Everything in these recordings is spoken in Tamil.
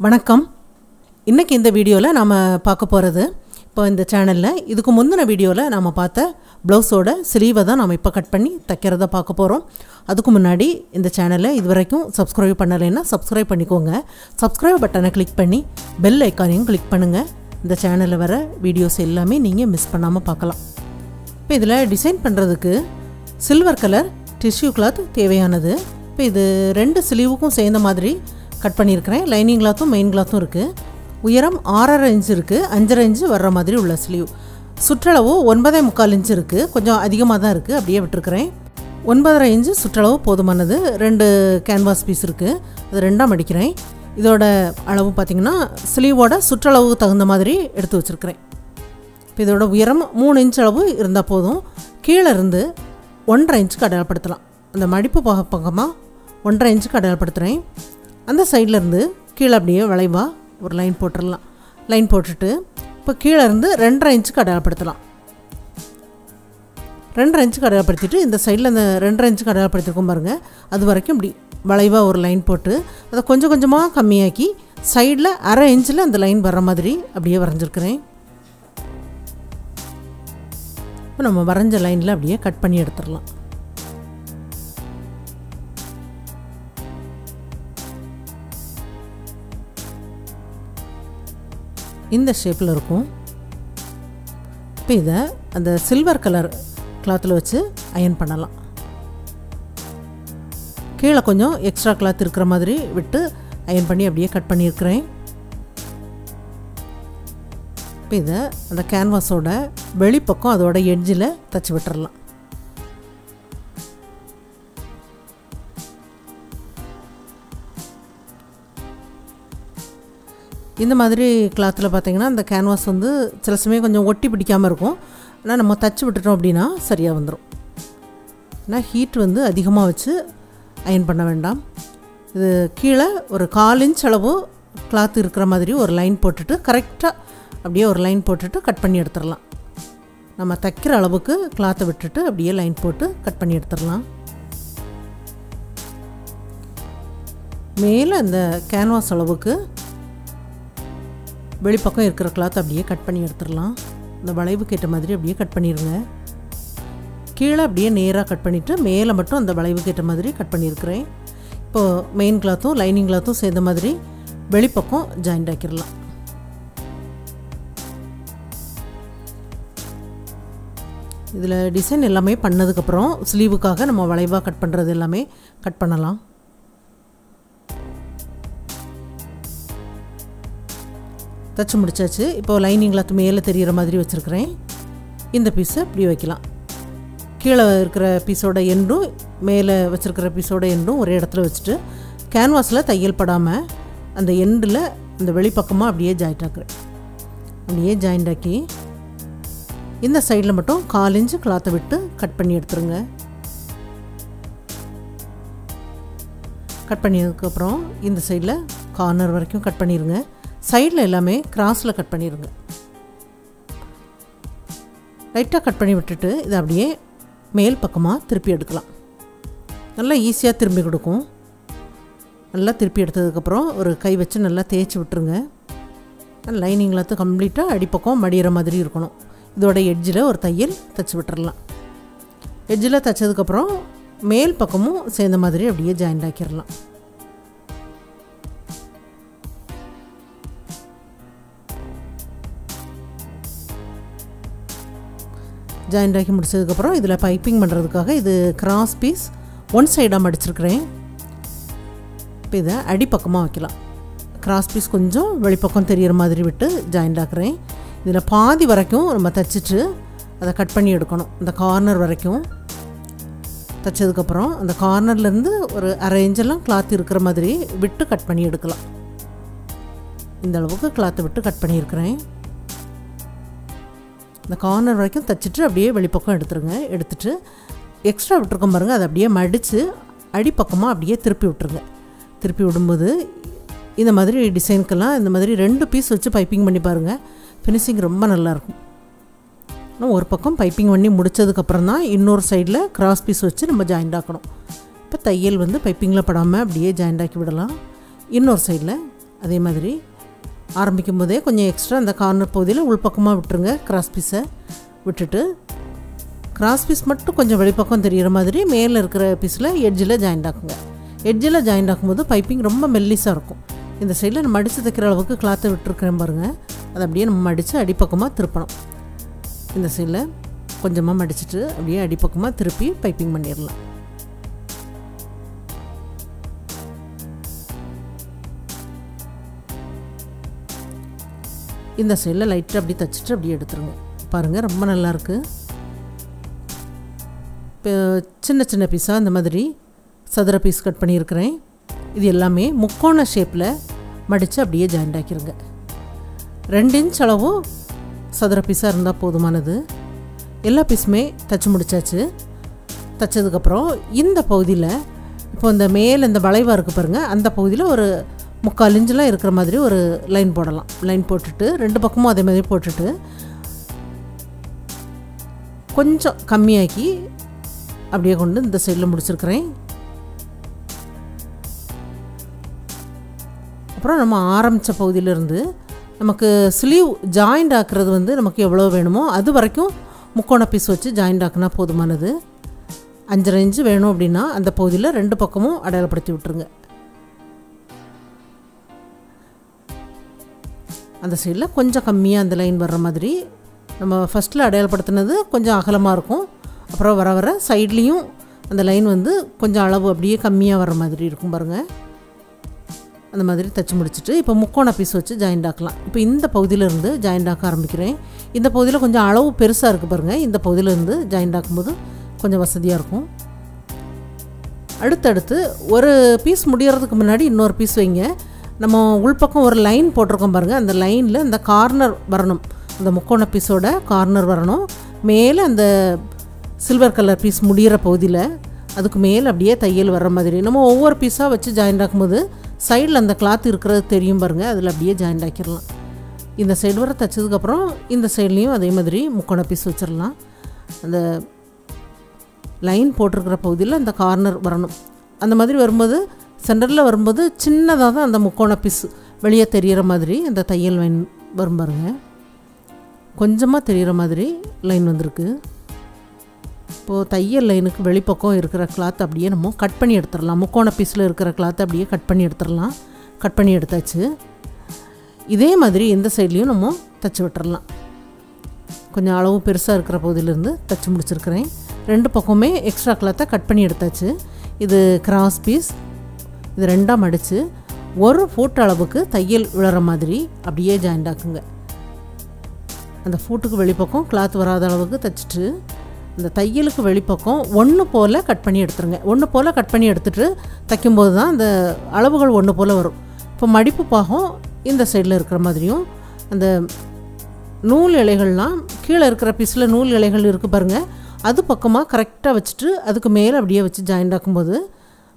வணக்கம். இன்னைக்கு இந்த வீடியோவில் நாம் பார்க்க போகிறது, இப்போ இந்த சேனலில் இதுக்கு முந்தின வீடியோவில் நாம் பார்த்த ப்ளவுஸோட ஸ்லீவை தான் நாம் இப்போ கட் பண்ணி தைக்கிறத பார்க்க போகிறோம். அதுக்கு முன்னாடி இந்த சேனலை இது வரைக்கும் சப்ஸ்கிரைப் பண்ணலைன்னா சப்ஸ்கிரைப் பண்ணிக்கோங்க. சப்ஸ்கிரைப் பட்டனை கிளிக் பண்ணி பெல் ஐக்கானையும் கிளிக் பண்ணுங்கள். இந்த சேனலில் வர வீடியோஸ் எல்லாமே நீங்கள் மிஸ் பண்ணாமல் பார்க்கலாம். இப்போ இதில் டிசைன் பண்ணுறதுக்கு சில்வர் கலர் டிஷ்யூ கிளாத் தேவையானது. இப்போ இது ரெண்டு ஸ்லீவுக்கும் சேர்ந்த மாதிரி கட் பண்ணியிருக்கிறேன். லைனிங் கிளாத்தும் மெயின் கிளாத்தும் இருக்குது. உயரம் 6.5 இன்ச் இருக்குது, 5.5 இன்ச் வர்ற மாதிரி உள்ள ஸ்லீவ். சுற்றளவு 9.25 இன்ச் இருக்குது, கொஞ்சம் அதிகமாக தான் இருக்குது, அப்படியே விட்டுருக்கிறேன். 9.5 இன்ச் சுற்றளவு போதுமானது. 2 கேன்வாஸ் பீஸ் இருக்குது, அது ரெண்டாக மடிக்கிறேன். இதோட அளவு பார்த்திங்கன்னா ஸ்லீவோட சுற்றளவு தகுந்த மாதிரி எடுத்து வச்சுருக்கிறேன். இப்போ இதோட உயரம் 3 இன்ச் அளவு இருந்தால் போதும். கீழே இருந்து 1.5 இன்ச்சுக்கு அடையாளப்படுத்தலாம். அந்த மடிப்பு பக்கமாக 1.5 இன்ச்சுக்கு அடையாளப்படுத்துகிறேன். அந்த சைட்லேருந்து கீழே அப்படியே வளைவாக ஒரு லைன் போட்டுடலாம். லைன் போட்டுட்டு இப்போ கீழே இருந்து 2.5 இன்ச்சுக்கு அடையாளப்படுத்தலாம். 2.5 இன்ச்சுக்கு அடையாளப்படுத்திட்டு இந்த சைடில் அந்த 2.5 இன்ச்சுக்கு அடையாளப்படுத்திருக்கோம் பாருங்கள், அது வரைக்கும் இப்படி வளைவாக ஒரு லைன் போட்டு அதை கொஞ்சம் கொஞ்சமாக கம்மியாக்கி சைடில் 1/2 இன்ச்சில் அந்த லைன் வர்ற மாதிரி அப்படியே வரைஞ்சிருக்கிறேன். இப்போ நம்ம வரைஞ்ச லைனில் அப்படியே கட் பண்ணி எடுத்துடலாம். இந்த ஷேப்பில் இருக்கும். இப்போ இதை அந்த சில்வர் கலர் கிளாத்தில் வச்சு அயன் பண்ணலாம். கீழே கொஞ்சம் எக்ஸ்ட்ரா கிளாத் இருக்கிற மாதிரி விட்டு அயன் பண்ணி அப்படியே கட் பண்ணியிருக்கிறேன். இப்போ இதை அந்த கேன்வாஸோட வெளிப்பக்கம் அதோட எட்ஜில் தச்சு விட்டுறலாம். இந்த மாதிரி கிளாத்தில் பார்த்திங்கன்னா அந்த கேன்வாஸ் வந்து சில சமயம் கொஞ்சம் ஒட்டி பிடிக்காமல் இருக்கும். ஆனால் நம்ம தச்சு விட்டுட்டோம் அப்படின்னா சரியாக வந்துடும். ஆனால் ஹீட் வந்து அதிகமாக வச்சு அயன் பண்ண வேண்டாம். இது கீழே ஒரு 1/4 இன்ச் அளவு கிளாத் இருக்கிற மாதிரி ஒரு லைன் போட்டுட்டு கரெக்டாக அப்படியே ஒரு லைன் போட்டுட்டு கட் பண்ணி எடுத்துடலாம். நம்ம தைக்கிற அளவுக்கு கிளாத்தை விட்டுட்டு அப்படியே லைன் போட்டு கட் பண்ணி எடுத்துடலாம். மேலே அந்த கேன்வாஸ் அளவுக்கு வெளிப்பக்கம் இருக்கிற கிளாத் அப்படியே கட் பண்ணி எடுத்துடலாம். இந்த வளைவுக்கு ஏற்ற மாதிரி அப்படியே கட் பண்ணிடுங்க. கீழே அப்படியே நேராக கட் பண்ணிவிட்டு மேலே மட்டும் அந்த வளைவுக்கு ஏற்ற மாதிரி கட் பண்ணியிருக்கிறேன். இப்போது மெயின் கிளாத்தும் லைனிங் கிளாத்தும் சேர்ந்த மாதிரி வெளிப்பக்கம் ஜாயிண்ட் ஆக்கிடலாம். இதில் டிசைன் எல்லாமே பண்ணதுக்கப்புறம் ஸ்லீவுக்காக நம்ம வளைவாக கட் பண்ணுறது எல்லாமே கட் பண்ணலாம். தச்சு முடிச்சாச்சு. இப்போது லைனிங் கிளாத் மேலே தெரிகிற மாதிரி வச்சுருக்கிறேன். இந்த பீஸை இப்படி வைக்கலாம். கீழே இருக்கிற பீஸோட எண்டும் மேலே வச்சுருக்கிற பீஸோட எண்டும் ஒரே இடத்துல வச்சுட்டு கேன்வாஸில் தையல் படாமல் அந்த எண்டில் அந்த வெளிப்பக்கமாக அப்படியே ஜாயிண்ட் ஆக்குறேன். அப்படியே ஜாயிண்ட் ஆக்கி இந்த சைடில் மட்டும் 1/4 இன்ச்சு கிளாத்தை விட்டு கட் பண்ணி எடுத்துருங்க. கட் பண்ணியதுக்கப்புறம் இந்த சைடில் கார்னர் வரைக்கும் கட் பண்ணிடுங்க. சைடில் எல்லாமே கிராஸில் கட் பண்ணிடுங்க. லைட்டாக கட் பண்ணி விட்டுட்டு இதை அப்படியே மேல் பக்கமாக திருப்பி எடுக்கலாம். நல்லா ஈஸியாக திரும்பி கொடுக்கும். நல்லா திருப்பி எடுத்ததுக்கப்புறம் ஒரு கை வச்சு நல்லா தேய்ச்சி விட்டுருங்க. லைனிங் கிளாத்து கம்ப்ளீட்டாக அடிப்பக்கம் மடிகிற மாதிரி இருக்கணும். இதோட எட்ஜில் ஒரு தையல் தைச்சி விட்டுறலாம். எட்ஜில் தைச்சதுக்கப்புறம் மேல் பக்கமும் சேர்ந்த மாதிரி அப்படியே ஜாயிண்ட் ஆக்கிடலாம். ஜாயிண்ட் ஆக்கி முடிச்சதுக்கப்புறம் இதில் பைப்பிங் பண்ணுறதுக்காக இது கிராஸ் பீஸ் 1 சைடாக மடிச்சிருக்கிறேன். இப்போ இதை அடிப்பக்கமாக வைக்கலாம். கிராஸ் பீஸ் கொஞ்சம் வெளிப்பக்கம் தெரிகிற மாதிரி விட்டு ஜாயிண்ட் ஆக்குறேன். இதில் பாதி வரைக்கும் நம்ம தைச்சிட்டு அதை கட் பண்ணி எடுக்கணும். இந்த கார்னர் வரைக்கும் தைச்சதுக்கப்புறம் அந்த கார்னர்லேருந்து ஒரு 1/2 இன்ச்செல்லாம் கிளாத் இருக்கிற மாதிரி விட்டு கட் பண்ணி எடுக்கலாம். இந்த அளவுக்கு கிளாத்தை விட்டு கட் பண்ணியிருக்கிறேன். இந்த கார்னர் வரைக்கும் தைச்சிட்டு அப்படியே வெளிப்பக்கம் எடுத்துருங்க. எடுத்துகிட்டு எக்ஸ்ட்ரா விட்டுருக்கோம் பாருங்கள், அதை அப்படியே மடித்து அடிப்பக்கமாக அப்படியே திருப்பி விட்டுருங்க. திருப்பி விடும்போது இந்த மாதிரி டிசைனுக்கெல்லாம் இந்த மாதிரி 2 பீஸ் வச்சு பைப்பிங் பண்ணி பாருங்கள். ஃபினிஷிங் ரொம்ப நல்லாயிருக்கும். ஆனால் ஒரு பக்கம் பைப்பிங் பண்ணி முடித்ததுக்கப்புறம் தான் இன்னொரு சைடில் கிராஸ் பீஸ் வச்சு நம்ம ஜாயிண்ட் ஆக்கணும். இப்போ தையல் வந்து பைப்பிங்கில் படாமல் அப்படியே ஜாயிண்ட் ஆக்கி விடலாம். இன்னொரு சைடில் அதே மாதிரி ஆரம்பிக்கும் போதே கொஞ்சம் எக்ஸ்ட்ரா அந்த கார்னர் பகுதியில் உள்பக்கமாக விட்டுருங்க. கிராஸ் பீஸை விட்டுட்டு கிராஸ் பீஸ் மட்டும் கொஞ்சம் வெளிப்பக்கம் தெரிகிற மாதிரி மேலே இருக்கிற பீஸில் எட்ஜில் ஜாயிண்ட் ஆக்குங்க. எட்ஜில் ஜாயிண்ட் ஆக்கும்போது பைப்பிங் ரொம்ப மெல்லிஸாக இருக்கும். இந்த சைடில் நம்ம மடித்து தைக்கிற அளவுக்கு கிளாத்தை விட்டுருக்கிறேன் பாருங்கள். அதை அப்படியே நம்ம மடித்து அடிப்பக்கமாக திருப்பணும். இந்த சைடில் கொஞ்சமாக மடிச்சுட்டு அப்படியே அடிப்பக்கமாக திருப்பி பைப்பிங் பண்ணிடலாம். இந்த சைடில் லைட்டாக அப்படி தைச்சிட்டு அப்படியே எடுத்துருங்க. பாருங்கள் ரொம்ப நல்லாயிருக்கு. இப்போ சின்ன சின்ன பீஸாக இந்த மாதிரி சதுர பீஸ் கட் பண்ணியிருக்கிறேன். இது எல்லாமே முக்கோண ஷேப்பில் மடித்து அப்படியே ஜாயிண்ட் ஆக்கிடுங்க. 2 இன்ச் அளவு சதுர பீஸாக இருந்தால் போதுமானது. எல்லா பீஸுமே தைச்சி முடித்தாச்சு. தைச்சதுக்கப்புறம் இந்த பகுதியில் இப்போ இந்த மேலே இந்த வளைவாக இருக்குது பாருங்கள், அந்த பகுதியில் ஒரு 3/4 இன்ச்செலாம் இருக்கிற மாதிரி ஒரு லைன் போடலாம். லைன் போட்டுட்டு 2 பக்கமும் அதே மாதிரி போட்டுட்டு கொஞ்சம் கம்மியாக்கி அப்படியே கொண்டு இந்த சைடில் முடிச்சிருக்கிறேன். அப்புறம் நம்ம ஆரம்பித்த பகுதியிலேருந்து நமக்கு ஸ்லீவ் ஜாயிண்ட் ஆக்குறது வந்து நமக்கு எவ்வளோ வேணுமோ அது வரைக்கும் முக்கோண பீஸ் வச்சு ஜாயிண்ட் ஆக்குனா போதுமானது. 5.5 இன்ச்சு வேணும் அப்படின்னா அந்த பகுதியில் 2 பக்கமும் அடையாளப்படுத்தி விட்டுருங்க. அந்த சைடில் கொஞ்சம் கம்மியாக அந்த லைன் வர்ற மாதிரி நம்ம ஃபஸ்ட்டில் அடையாளப்படுத்தினது கொஞ்சம் அகலமாக இருக்கும். அப்புறம் வர வர சைட்லேயும் அந்த லைன் வந்து கொஞ்சம் அளவு அப்படியே கம்மியாக வர்ற மாதிரி இருக்கும் பாருங்கள். அந்த மாதிரி தைச்சி முடிச்சுட்டு இப்போ முக்கோண பீஸ் வச்சு ஜாயிண்ட் ஆக்கலாம். இப்போ இந்த பகுதியிலேருந்து ஜாயிண்ட் ஆக்க ஆரம்பிக்கிறேன். இந்த பகுதியில் கொஞ்சம் அளவு பெருசாக இருக்குது பாருங்கள். இந்த பகுதியிலேருந்து ஜாயிண்ட் ஆக்கும்போது கொஞ்சம் வசதியாக இருக்கும். அடுத்தடுத்து ஒரு பீஸ் முடிகிறதுக்கு முன்னாடி இன்னொரு பீஸ் வைங்க. நம்ம உள்பக்கம் ஒரு லைன் போட்டிருக்கோம் பாருங்கள். அந்த லைனில் அந்த கார்னர் வரணும். அந்த முக்கோண பீஸோட கார்னர் வரணும். மேலே அந்த சில்வர் கலர் பீஸ் முடிகிற பகுதியில் அதுக்கு மேலே அப்படியே தையல் வர்ற மாதிரி நம்ம ஒவ்வொரு பீஸாக வச்சு ஜாயிண்ட் ஆக்கும்போது சைடில் அந்த கிளாத் இருக்கிறது தெரியும் பாருங்கள். அதில் அப்படியே ஜாயிண்ட் ஆக்கிடலாம். இந்த சைடு வர தைச்சதுக்கப்புறம் இந்த சைட்லேயும் அதே மாதிரி முக்கோண பீஸ் வச்சிடலாம். அந்த லைன் போட்டிருக்கிற பகுதியில் அந்த கார்னர் வரணும். அந்த மாதிரி வரும்போது சென்டரில் வரும்போது சின்னதாக தான் அந்த முக்கோண பீஸ் வெளியே தெரிகிற மாதிரி அந்த தையல் லைன் வரும் பாருங்கள். கொஞ்சமாக தெரிகிற மாதிரி லைன் வந்திருக்கு. இப்போது தையல் லைனுக்கு வெளிப்பக்கம் இருக்கிற கிளாத் அப்படியே நம்ம கட் பண்ணி எடுத்துடலாம். முக்கோண பீஸில் இருக்கிற கிளாத்தை அப்படியே கட் பண்ணி எடுத்துடலாம். கட் பண்ணி எடுத்தாச்சு. இதே மாதிரி இந்த சைட்லேயும் நம்ம தைச்சி விட்டுறலாம். கொஞ்சம் அளவு பெருசாக இருக்கிற பகுதியிலேருந்து தைச்சி முடிச்சிருக்கிறேன். 2 பக்கமே எக்ஸ்ட்ரா கிளாத்தை கட் பண்ணி எடுத்தாச்சு. இது கிராஸ் பீஸ். இது 2ஆக மடித்து 1 ஃபுட் அளவுக்கு தையல் விழுற மாதிரி அப்படியே ஜாயிண்ட் ஆக்குங்க. அந்த ஃபுட்டுக்கு வெளிப்பக்கம் கிளாத் வராத அளவுக்கு தைச்சிட்டு அந்த தையலுக்கு வெளிப்பக்கம் 1 போல் கட் பண்ணி எடுத்துருங்க. 1 போல் கட் பண்ணி எடுத்துகிட்டு தைக்கும்போது தான் அந்த அளவுகள் 1 போல் வரும். இப்போ மடிப்பு பாகம் இந்த சைடில் இருக்கிற மாதிரியும் அந்த நூல் இலைகள்லாம் கீழே இருக்கிற பீஸில் நூல் இலைகள் இருக்குது பாருங்கள். அது பக்கமாக கரெக்டாக வச்சுட்டு அதுக்கு மேலே அப்படியே வச்சு ஜாயிண்ட் ஆக்கும்போது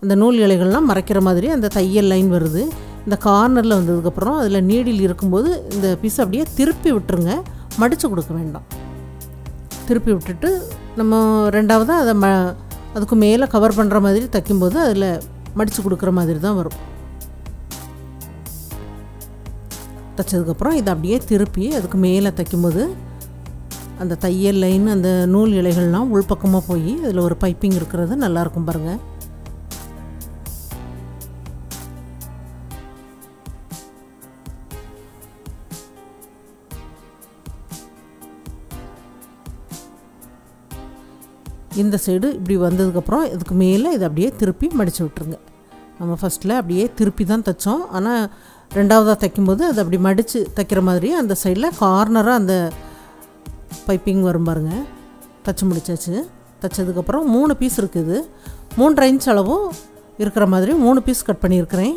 அந்த நூல் இலைகள்லாம் மறைக்கிற மாதிரி அந்த தையல் லைன் வருது. இந்த கார்னரில் வந்ததுக்கப்புறம் அதில் நீடில் இருக்கும்போது இந்த பீஸை அப்படியே திருப்பி விட்டுருங்க. மடித்து கொடுக்க வேண்டாம். திருப்பி விட்டுட்டு நம்ம ரெண்டாவதாக அதை அதுக்கு மேலே கவர் பண்ணுற மாதிரி தைக்கும்போது அதில் மடித்து கொடுக்குற மாதிரி தான் வரும். தைச்சதுக்கப்புறம் இதை அப்படியே திருப்பி அதுக்கு மேலே தைக்கும்போது அந்த தையல் லைன் அந்த நூல் இலைகள்லாம் உள்பக்கமாக போய் அதில் ஒரு பைப்பிங் இருக்கிறது நல்லாயிருக்கும் பாருங்கள். இந்த சைடு இப்படி வந்ததுக்கப்புறம் இதுக்கு மேலே இதை அப்படியே திருப்பி மடித்து விட்டுருங்க. நம்ம ஃபஸ்ட்டில் அப்படியே திருப்பி தான் தைச்சோம். ஆனால் ரெண்டாவதாக தைக்கும்போது அது அப்படி மடித்து தைக்கிற மாதிரி அந்த சைடில் கார்னராக அந்த பைப்பிங் வரும் பாருங்க. தைச்சி முடிச்சாச்சு. தைச்சதுக்கப்புறம் 3 பீஸ் இருக்குது. 3.5 இன்ச் அளவும் இருக்கிற மாதிரி 3 பீஸ் கட் பண்ணியிருக்கிறேன்.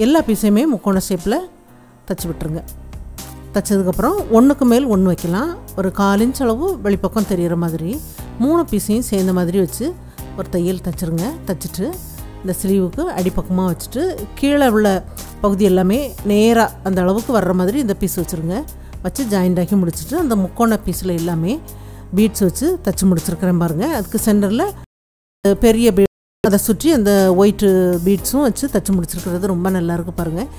எல்லா பீஸையுமே முக்கோண ஷேப்பில் தைச்சி விட்டுருங்க. தைச்சதுக்கப்புறம் 1க்கு மேல் 1 வைக்கலாம். ஒரு 1/4 இன்ச் அளவு வெளிப்பக்கம் தெரிகிற மாதிரி 3 பீஸையும் சேர்ந்த மாதிரி வச்சு ஒரு தையல் தைச்சிருங்க. தைச்சிட்டு இந்த ஸ்லீவுக்கு அடிப்பக்கமாக வச்சுட்டு கீழே உள்ள பகுதி எல்லாமே நேராக அந்த அளவுக்கு வர்ற மாதிரி இந்த பீஸ் வச்சுருங்க. வச்சு ஜாயிண்ட் ஆக்கி முடிச்சுட்டு அந்த முக்கோண பீஸில் எல்லாமே பீட்ஸ் வச்சு தைச்சி முடிச்சிருக்கிறேன் பாருங்கள். அதுக்கு சென்டரில் பெரிய பீட் அதை சுற்றி அந்த ஒயிட்டு பீட்ஸும் வச்சு தைச்சி முடிச்சிருக்கிறது ரொம்ப நல்லாயிருக்கு பாருங்கள்.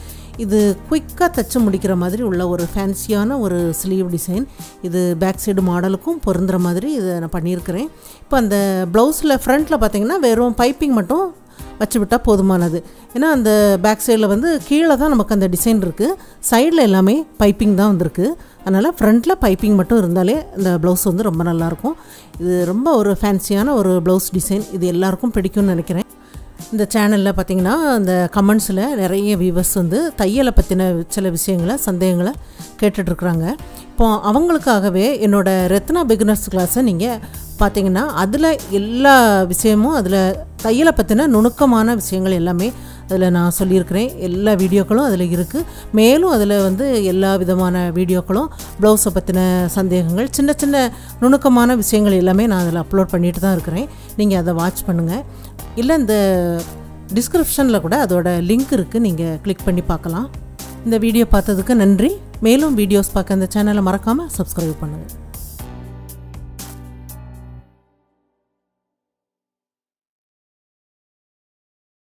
இது குயிக்காக தச்சு முடிக்கிற மாதிரி உள்ள ஒரு ஃபேன்சியான ஒரு ஸ்லீவ் டிசைன். இது பேக் சைடு மாடலுக்கும் பொருந்துகிற மாதிரி இதை நான் பண்ணியிருக்கிறேன். இப்போ அந்த ப்ளவுஸில் ஃப்ரண்ட்டில் பார்த்திங்கன்னா வெறும் பைப்பிங் மட்டும் வச்சு விட்டால் போதுமானது. ஏன்னா அந்த பேக் சைடில் வந்து கீழே தான் நமக்கு அந்த டிசைன் இருக்குது, சைடில் எல்லாமே பைப்பிங் தான் வந்திருக்கு. அதனால் ஃப்ரண்ட்டில் பைப்பிங் மட்டும் இருந்தாலே அந்த ப்ளவுஸ் வந்து ரொம்ப நல்லாயிருக்கும். இது ரொம்ப ஒரு ஃபேன்சியான ஒரு ப்ளவுஸ் டிசைன். இது எல்லாருக்கும் பிடிக்கும்னு நினைக்கிறேன். இந்த சேனலில் பார்த்திங்கன்னா அந்த கமெண்ட்ஸில் நிறைய வியூவர்ஸ் வந்து தையலை பற்றின சில விஷயங்களை சந்தேகங்களை கேட்டுட்ருக்குறாங்க. இப்போ அவங்களுக்காகவே என்னோடய ரெத்னா பிகினர்ஸ் கிளாஸை நீங்கள் பார்த்திங்கன்னா அதில் எல்லா விஷயமும் அதில் தையலை பற்றின நுணுக்கமான விஷயங்கள் எல்லாமே அதில் நான் சொல்லியிருக்கிறேன். எல்லா வீடியோக்களும் அதில் இருக்குது. மேலும் அதில் வந்து எல்லா விதமான வீடியோக்களும் ப்ளவுஸை பற்றின சந்தேகங்கள், சின்ன சின்ன நுணுக்கமான விஷயங்கள் எல்லாமே நான் அதில் அப்லோட் பண்ணிட்டு தான் இருக்கிறேன். நீங்கள் அதை வாட்ச் பண்ணுங்கள். இல்லை இந்த டிஸ்கிரிப்ஷனில் கூட அதோட லிங்க் இருக்குது, நீங்கள் கிளிக் பண்ணி பார்க்கலாம். இந்த வீடியோ பார்த்ததுக்கு நன்றி. மேலும் வீடியோஸ் பார்க்க இந்த சேனலை மறக்காமல் சப்ஸ்கிரைப் பண்ணுங்கள்.